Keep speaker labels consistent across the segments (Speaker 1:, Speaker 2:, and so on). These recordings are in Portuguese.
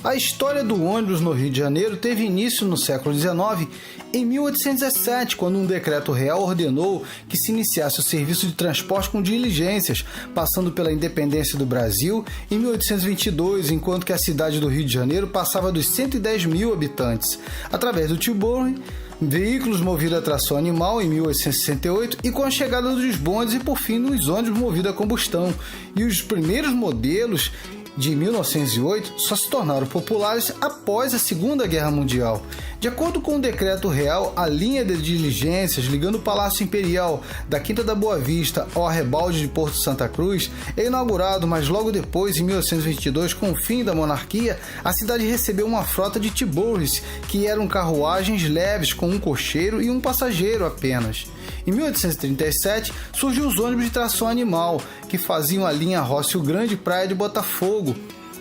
Speaker 1: A história do ônibus no Rio de Janeiro teve início no século XIX, em 1817, quando um decreto real ordenou que se iniciasse o serviço de transporte com diligências, passando pela independência do Brasil em 1822, enquanto que a cidade do Rio de Janeiro passava dos 110 mil habitantes, através do Tilbury, veículos movidos a tração animal em 1868 e com a chegada dos bondes e, por fim, nos ônibus movidos a combustão. E os primeiros modelos de 1908 só se tornaram populares após a Segunda Guerra Mundial. De acordo com o decreto real, a linha de diligências ligando o Palácio Imperial da Quinta da Boa Vista ao arrabalde de Porto Santa Cruz é inaugurado, mas logo depois, em 1822, com o fim da monarquia, a cidade recebeu uma frota de Tilburys, que eram carruagens leves com um cocheiro e um passageiro apenas. Em 1837, surgiu os ônibus de tração animal, que faziam a linha Rócio Grande Praia de Botafogo,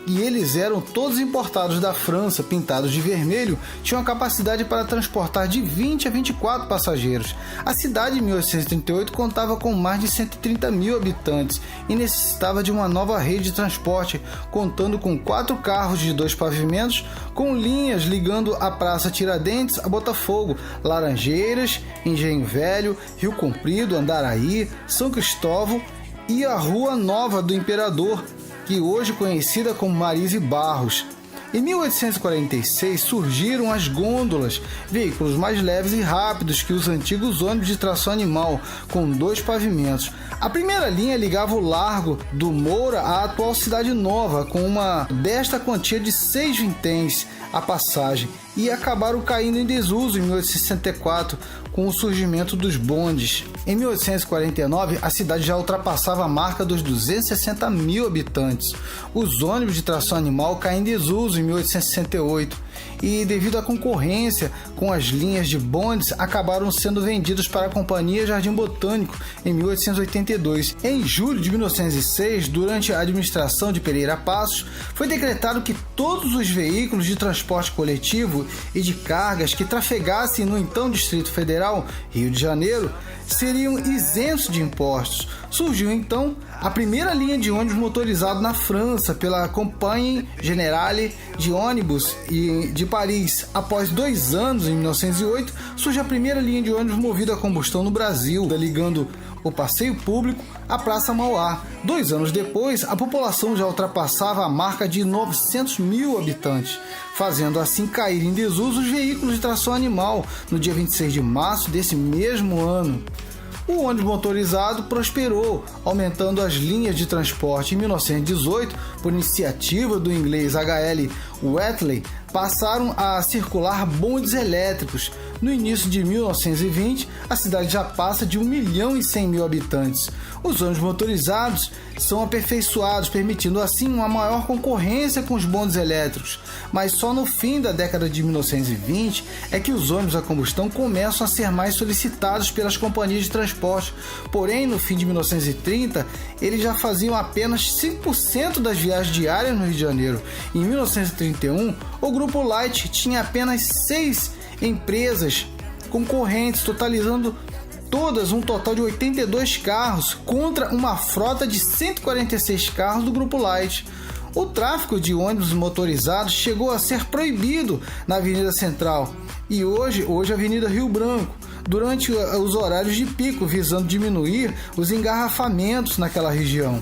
Speaker 1: e eles eram todos importados da França, pintados de vermelho, tinham a capacidade para transportar de 20 a 24 passageiros. A cidade, em 1838, contava com mais de 130 mil habitantes e necessitava de uma nova rede de transporte, contando com 4 carros de 2 pavimentos, com linhas ligando a Praça Tiradentes a Botafogo, Laranjeiras, Engenho Velho, Rio Comprido, Andaraí, São Cristóvão e a Rua Nova do Imperador, que hoje é conhecida como Marise Barros. Em 1846 surgiram as gôndolas, veículos mais leves e rápidos que os antigos ônibus de tração animal, com 2 pavimentos. A primeira linha ligava o Largo do Moura à atual Cidade Nova, com uma desta quantia de 6 vinténs a passagem, e acabaram caindo em desuso em 1864 com o surgimento dos bondes. Em 1849, a cidade já ultrapassava a marca dos 260 mil habitantes. Os ônibus de tração animal caem em desuso em 1868 e, devido à concorrência com as linhas de bondes, acabaram sendo vendidos para a Companhia Jardim Botânico em 1882. Em julho de 1906, durante a administração de Pereira Passos, foi decretado que todos os veículos de transporte coletivo e de cargas que trafegassem no então Distrito Federal, Rio de Janeiro, seriam isentos de impostos. Surgiu então a primeira linha de ônibus motorizado na França pela Compagnie Générale de Ônibus de Paris. Após 2 anos, em 1908, surge a primeira linha de ônibus movida a combustão no Brasil, ligando o Passeio Público à Praça Mauá. 2 anos depois, a população já ultrapassava a marca de 900 mil habitantes, fazendo assim cair em desuso os veículos de tração animal no dia 26 de março desse mesmo ano. O ônibus motorizado prosperou, aumentando as linhas de transporte. Em 1918, por iniciativa do inglês H.L. Wheatley, passaram a circular bondes elétricos. No início de 1920, a cidade já passa de 1.100.000 habitantes. Os ônibus motorizados são aperfeiçoados, permitindo assim uma maior concorrência com os bondes elétricos. Mas só no fim da década de 1920 é que os ônibus a combustão começam a ser mais solicitados pelas companhias de transporte. Porém, no fim de 1930, eles já faziam apenas 5% das viagens diárias no Rio de Janeiro. Em 1931, o Grupo Light tinha apenas 6 empresas concorrentes, totalizando todas um total de 82 carros contra uma frota de 146 carros do Grupo Light. O tráfego de ônibus motorizados chegou a ser proibido na Avenida Central e hoje a Avenida Rio Branco, durante os horários de pico, visando diminuir os engarrafamentos naquela região.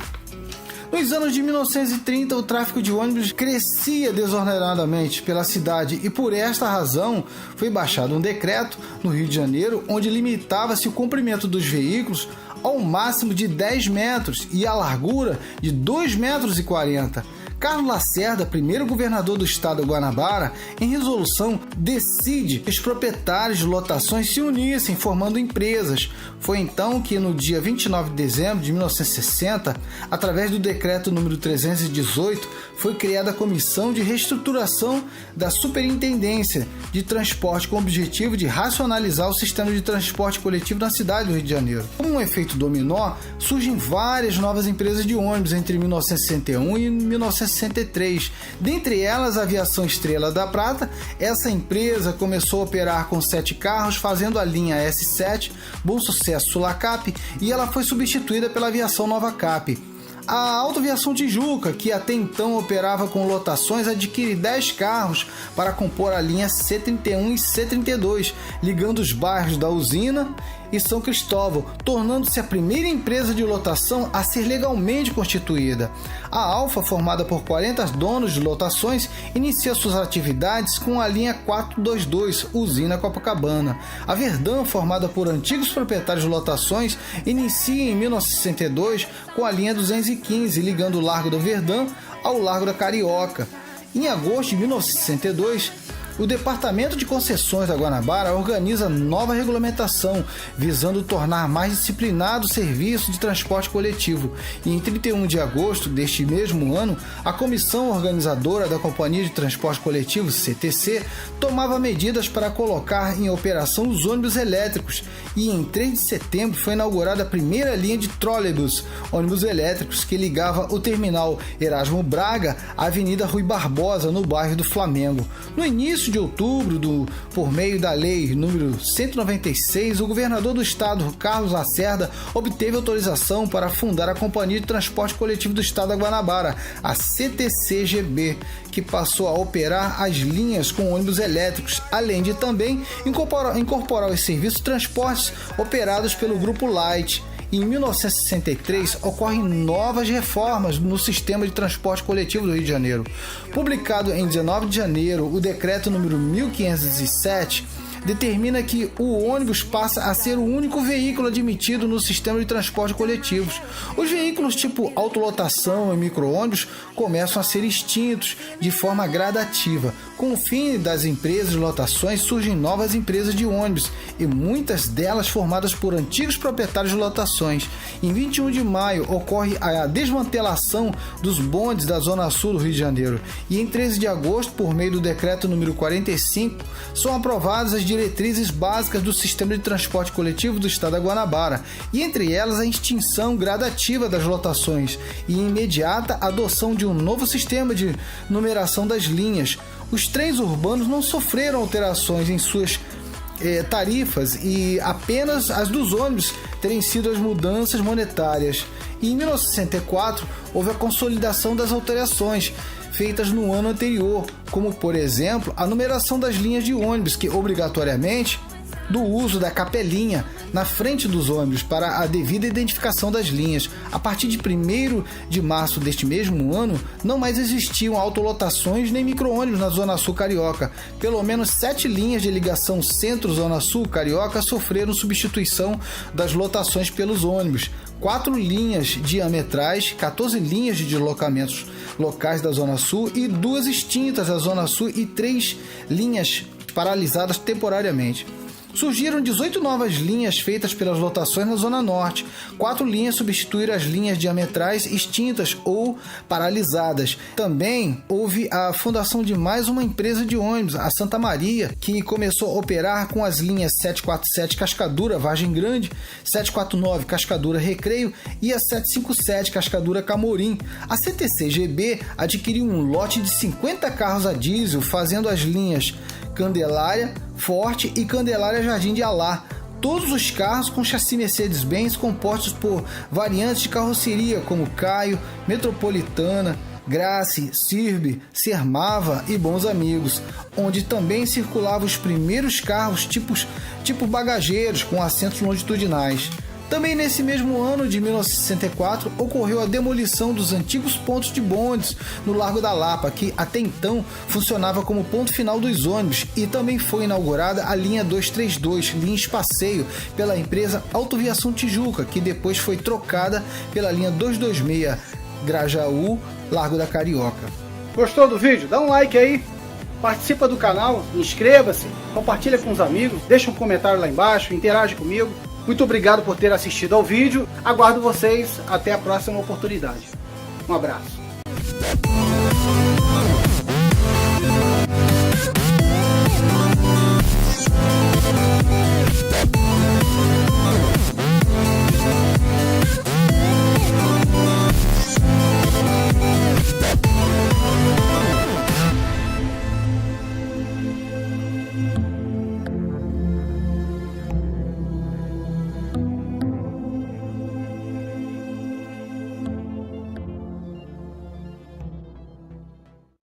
Speaker 1: Nos anos de 1930, o tráfego de ônibus crescia desordenadamente pela cidade e, por esta razão, foi baixado um decreto no Rio de Janeiro onde limitava-se o comprimento dos veículos ao máximo de 10 metros e a largura de 2,40 metros. Carlos Lacerda, primeiro governador do estado do Guanabara, em resolução decide que os proprietários de lotações se unissem, formando empresas. Foi então que, no dia 29 de dezembro de 1960, através do decreto número 318, foi criada a Comissão de Reestruturação da Superintendência de Transporte com o objetivo de racionalizar o sistema de transporte coletivo na cidade do Rio de Janeiro. Como um efeito dominó, surgem várias novas empresas de ônibus entre 1961 e 1963. Dentre elas, a Aviação Estrela da Prata. Essa empresa começou a operar com 7 carros, fazendo a linha S7, Bom Sucesso Sulacap, e ela foi substituída pela Aviação Nova Cap. A Autoviação Tijuca, que até então operava com lotações, adquire 10 carros para compor a linha C31 e C32, ligando os bairros da Usina e São Cristóvão, tornando-se a primeira empresa de lotação a ser legalmente constituída. A Alfa, formada por 40 donos de lotações, inicia suas atividades com a linha 422, Usina Copacabana. A Verdun, formada por antigos proprietários de lotações, inicia em 1962 com a linha 215, ligando o Largo da Verdun ao Largo da Carioca. Em agosto de 1962, o Departamento de Concessões da Guanabara organiza nova regulamentação, visando tornar mais disciplinado o serviço de transporte coletivo. E em 31 de agosto deste mesmo ano, a Comissão Organizadora da Companhia de Transporte Coletivo, CTC, tomava medidas para colocar em operação os ônibus elétricos. E em 3 de setembro foi inaugurada a primeira linha de trolleybus, ônibus elétricos, que ligava o terminal Erasmo Braga à Avenida Rui Barbosa, no bairro do Flamengo. No início de outubro, por meio da Lei número 196, o governador do estado, Carlos Lacerda, obteve autorização para fundar a Companhia de Transporte Coletivo do Estado da Guanabara, a CTCGB, que passou a operar as linhas com ônibus elétricos, além de também incorporar os serviços de transportes operados pelo Grupo Light. Em 1963, ocorrem novas reformas no sistema de transporte coletivo do Rio de Janeiro. Publicado em 19 de janeiro, o decreto número 1507 determina que o ônibus passa a ser o único veículo admitido no sistema de transporte coletivos. Os veículos tipo autolotação e micro-ônibus começam a ser extintos de forma gradativa. Com o fim das empresas de lotações, surgem novas empresas de ônibus, e muitas delas formadas por antigos proprietários de lotações. Em 21 de maio ocorre a desmantelação dos bondes da Zona Sul do Rio de Janeiro, e em 13 de agosto, por meio do decreto número 45, são aprovadas as diretrizes básicas do sistema de transporte coletivo do estado da Guanabara, e entre elas a extinção gradativa das lotações e imediata adoção de um novo sistema de numeração das linhas. Os trens urbanos não sofreram alterações em suas tarifas, e apenas as dos ônibus terem sido as mudanças monetárias. E em 1964 houve a consolidação das alterações feitas no ano anterior, como por exemplo a numeração das linhas de ônibus, que obrigatoriamente do uso da capelinha na frente dos ônibus para a devida identificação das linhas. A partir de 1º de março deste mesmo ano, não mais existiam autolotações nem micro-ônibus na Zona Sul Carioca. Pelo menos 7 linhas de ligação Centro-Zona Sul Carioca sofreram substituição das lotações pelos ônibus. 4 linhas diametrais, 14 linhas de deslocamentos locais da Zona Sul e 2 extintas da Zona Sul e 3 linhas paralisadas temporariamente. Surgiram 18 novas linhas feitas pelas lotações na Zona Norte. 4 linhas substituíram as linhas diametrais extintas ou paralisadas. Também houve a fundação de mais uma empresa de ônibus, a Santa Maria, que começou a operar com as linhas 747 Cascadura Vargem Grande, 749 Cascadura Recreio e a 757 Cascadura Camorim. A CTCGB adquiriu um lote de 50 carros a diesel, fazendo as linhas Candelária, Forte e Candelária Jardim de Alá. Todos os carros com chassi Mercedes-Benz compostos por variantes de carroceria como Caio, Metropolitana, Grace, Sirbe, Sermava e Bons Amigos, onde também circulavam os primeiros carros tipo bagageiros com assentos longitudinais. Também nesse mesmo ano de 1964 ocorreu a demolição dos antigos pontos de bondes no Largo da Lapa, que até então funcionava como ponto final dos ônibus, e também foi inaugurada a linha 232, linha Espaceio, pela empresa Autoviação Tijuca, que depois foi trocada pela linha 226, Grajaú, Largo da Carioca. Gostou do vídeo? Dá um like aí, participa do canal, inscreva-se, compartilha com os amigos, deixa um comentário lá embaixo, interage comigo. Muito obrigado por ter assistido ao vídeo. Aguardo vocês até a próxima oportunidade. Um abraço.